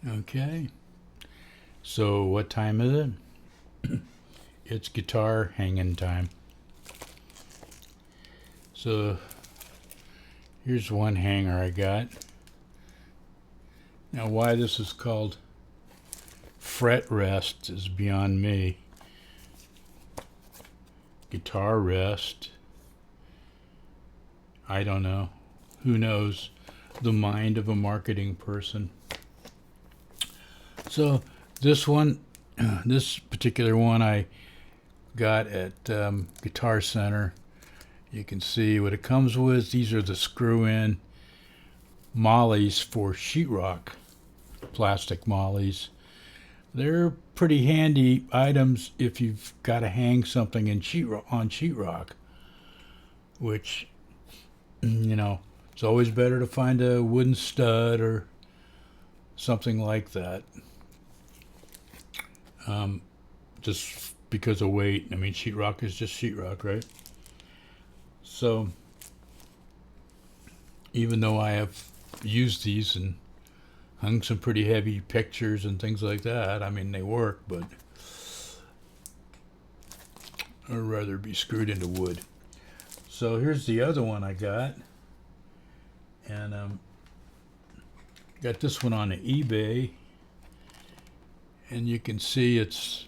Okay, so what time is it? It's guitar hanging time. So here's one hanger I got. Now why this is called fret rest is beyond me. Guitar rest, I don't know. Who knows the mind of a marketing person? So this one, this particular one I got at Guitar Center. You can see what it comes with. These are the screw-in mollies for sheetrock, plastic mollies. They're pretty handy items if you've got to hang something in on sheetrock, which, it's always better to find a wooden stud or something like that. Just because of weight. I mean, sheetrock is just sheetrock, right? So, even though I have used these and hung some pretty heavy pictures and things like that, I mean, they work, but I'd rather be screwed into wood. So here's the other one I got. And got this one on eBay. And you can see it's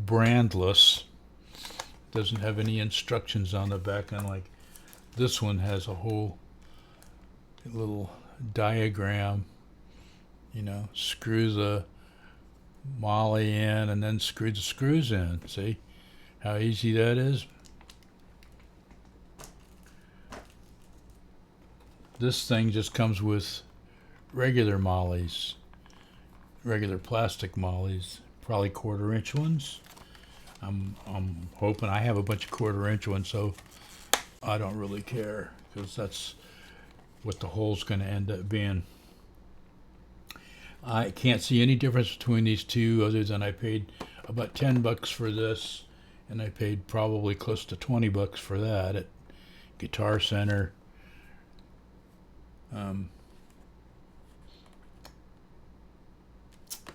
brandless. Doesn't have any instructions on the back, unlike this one has a whole little diagram. Screw the molly in and then screw the screws in. See how easy that is? This thing just comes with regular mollies, regular plastic mollies, probably 1/4-inch ones. I'm hoping I have a bunch of 1/4-inch ones, so I don't really care because that's what the hole's going to end up being. I can't see any difference between these two other than I paid about $10 for this, and I paid probably close to $20 for that at Guitar Center.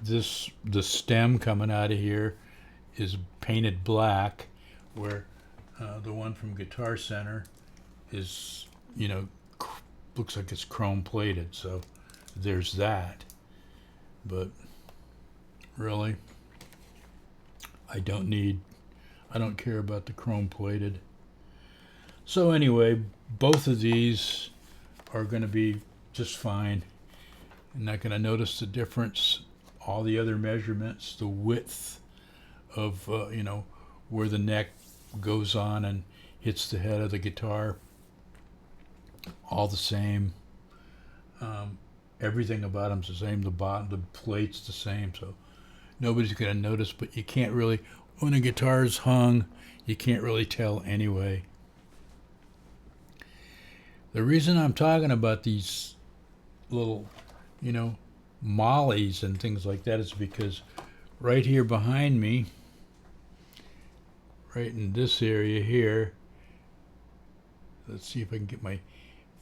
The stem coming out of here is painted black, where the one from Guitar Center is, looks like it's chrome plated. So there's that. But really, I don't care about the chrome plated. So anyway, both of these are going to be just fine. I'm not going to notice the difference. All the other measurements, the width of, where the neck goes on and hits the head of the guitar, all the same. Everything about them's the same. The bottom, the plate's the same. So nobody's going to notice, but you can't really, when a guitar's hung, you can't really tell anyway. The reason I'm talking about these little, mollies and things like that is because right here behind me, right in this area here, let's see if I can get my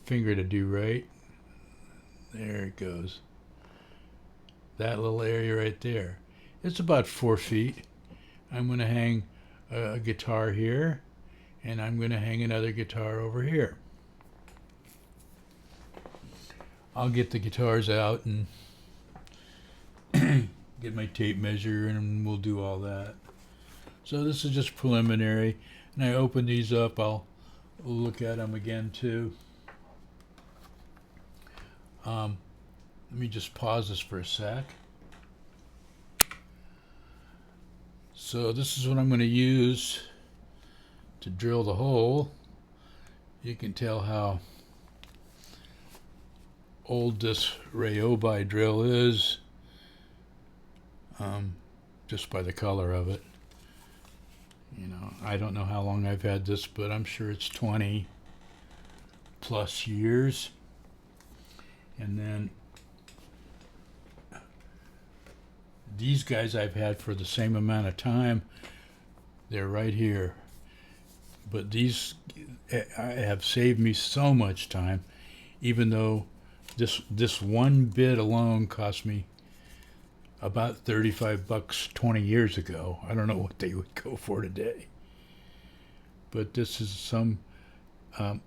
finger to do right. There it goes. That little area right there. It's about 4 feet. I'm going to hang a guitar here, and I'm going to hang another guitar over here. I'll get the guitars out and get my tape measure, and we'll do all that. So this is just preliminary, and I open these up. I'll look at them again too. Let me just pause this for a sec. So this is what I'm going to use to drill the hole. You can tell how old this Ryobi drill is just by the color of it. I don't know how long I've had this, but I'm sure it's 20 plus years. And then these guys I've had for the same amount of time. They're right here. But these have saved me so much time, even though This one bit alone cost me about 35 bucks 20 years ago. I don't know what they would go for today. But this is some um,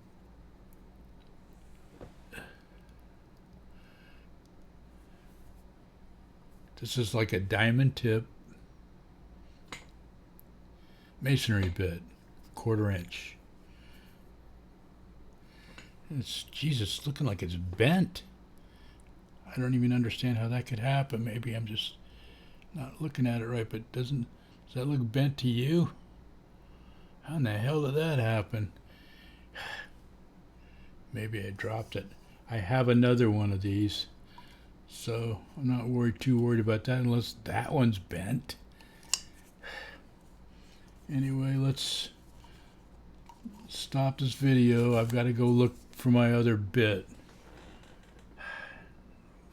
this is like a diamond tip masonry bit, 1/4 inch. It's Jesus looking like it's bent. I don't even understand how that could happen. Maybe I'm just not looking at it right, but does that look bent to you? How in the hell did that happen? Maybe I dropped it. I have another one of these, so I'm not too worried about that unless that one's bent. Anyway, let's stop this video. I've got to go look for my other bit.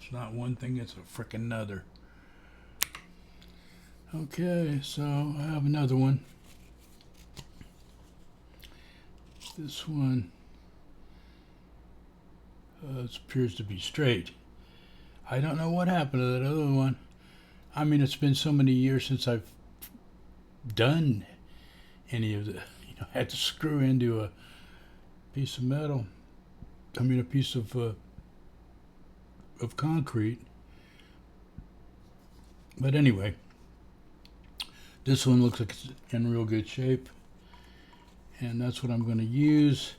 It's not one thing, it's a frickin' another. Okay, so I have another one. This one appears to be straight. I don't know what happened to that other one. I mean, it's been so many years since I've done any of the, had to screw into a piece of metal. I mean, a piece of concrete. But anyway, this one looks like it's in real good shape, and that's what I'm going to use.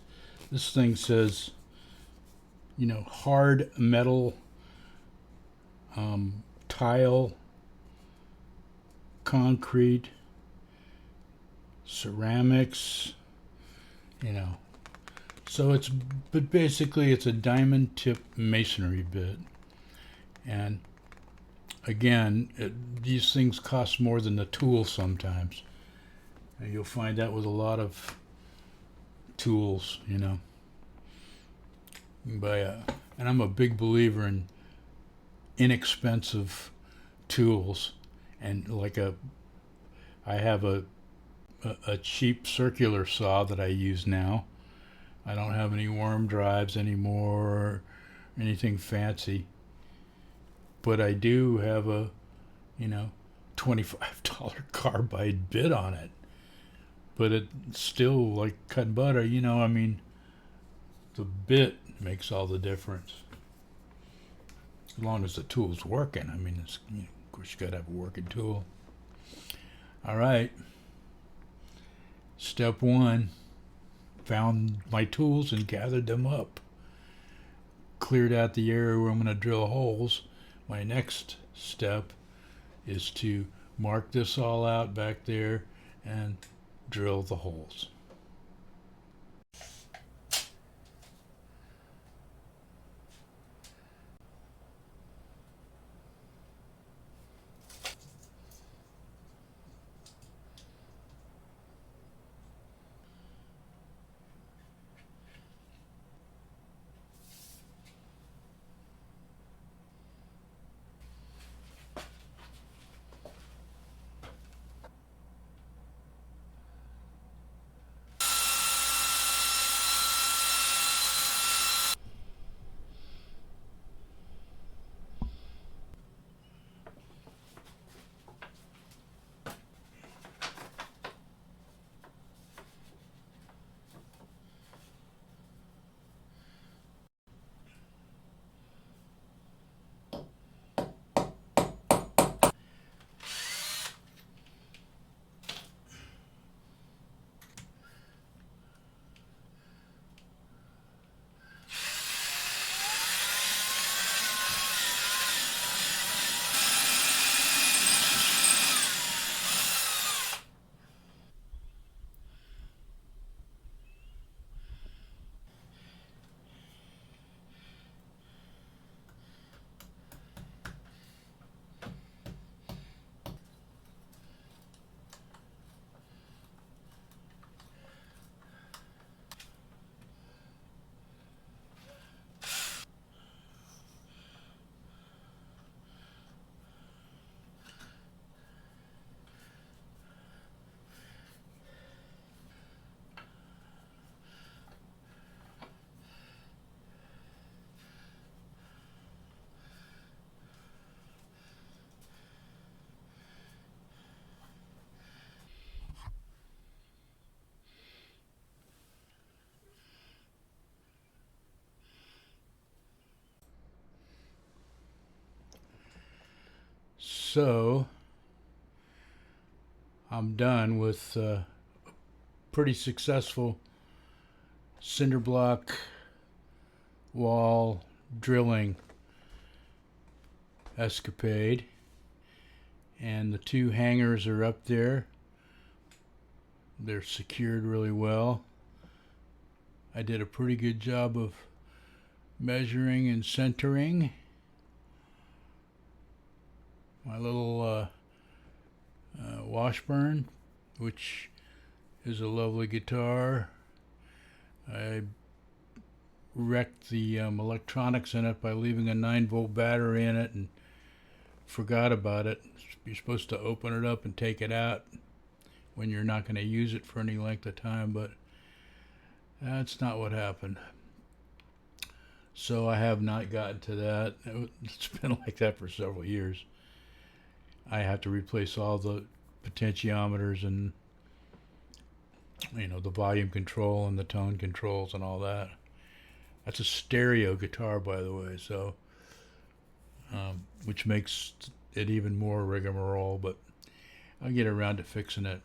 This thing says, hard metal, tile, concrete, ceramics, So but basically it's a diamond tip masonry bit. And again, these things cost more than the tool sometimes. And you'll find that with a lot of tools, But, and I'm a big believer in inexpensive tools. And I have a cheap circular saw that I use now. I don't have any worm drives anymore or anything fancy. But I do have a, $25 carbide bit on it. But it's still like cutting butter, I mean, the bit makes all the difference. As long as the tool's working. I mean, of course, you got to have a working tool. All right. Step 1, found my tools and gathered them up. Cleared out the area where I'm going to drill holes. My next step is to mark this all out back there and drill the holes. So I'm done with pretty successful cinder block wall drilling escapade, and the two hangers are up there. They're secured really well. I did a pretty good job of measuring and centering. My little Washburn, which is a lovely guitar. I wrecked the electronics in it by leaving a 9-volt battery in it and forgot about it. You're supposed to open it up and take it out when you're not going to use it for any length of time, but that's not what happened. So I have not gotten to that. It's been like that for several years. I have to replace all the potentiometers and the volume control and the tone controls and all that. That's a stereo guitar, by the way, so which makes it even more rigmarole, but I'll get around to fixing it.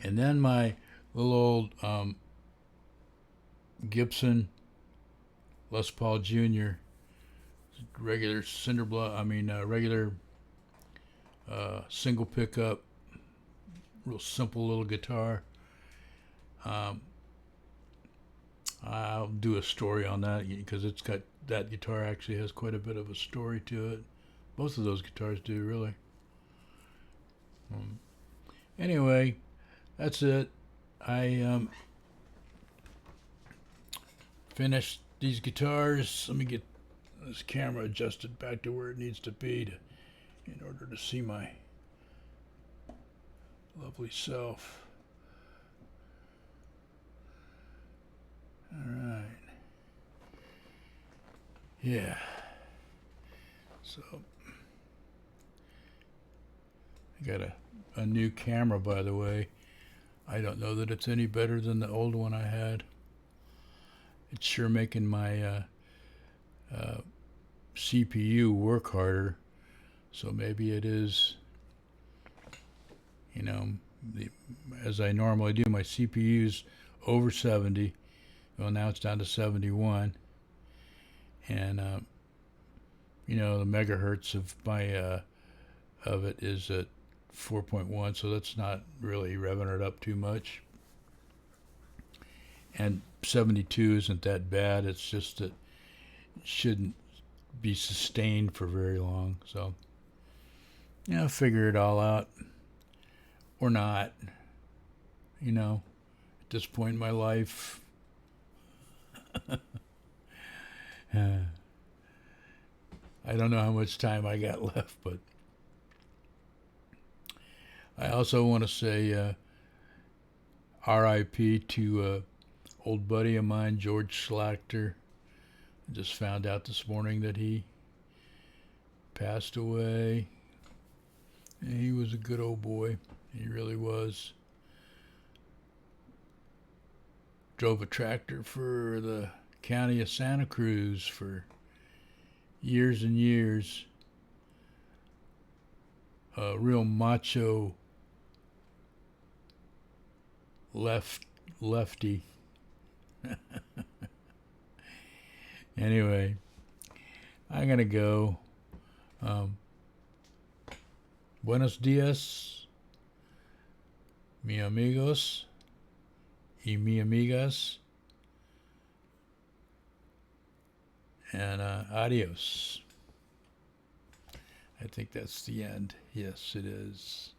And then my little old Gibson Les Paul Jr. regular cinder block. Regular single pickup, real simple little guitar. I'll do a story on that because that guitar actually has quite a bit of a story to it. Both of those guitars do, really. Anyway, that's it. I finished these guitars. Let me get this camera adjusted back to where it needs to be in order to see my lovely self. All right. Yeah. So I got a new camera, by the way. I don't know that it's any better than the old one I had. It's sure making my CPU work harder. So maybe it is, as I normally do, my CPU's over 70. Well, now it's down to 71. And, the megahertz of it is at 4.1, so that's not really revving it up too much. And 72 isn't that bad. It's just that it shouldn't be sustained for very long. So, figure it all out. Or not. At this point in my life. I don't know how much time I got left, but I also want to say R.I.P. to old buddy of mine, George Schlachter. I just found out this morning that he passed away. And he was a good old boy. He really was. Drove a tractor for the county of Santa Cruz for years and years. A real macho lefty. Anyway, I'm gonna go. Buenos dias, mi amigos y mi amigas, and adios. I think that's the end. Yes, it is.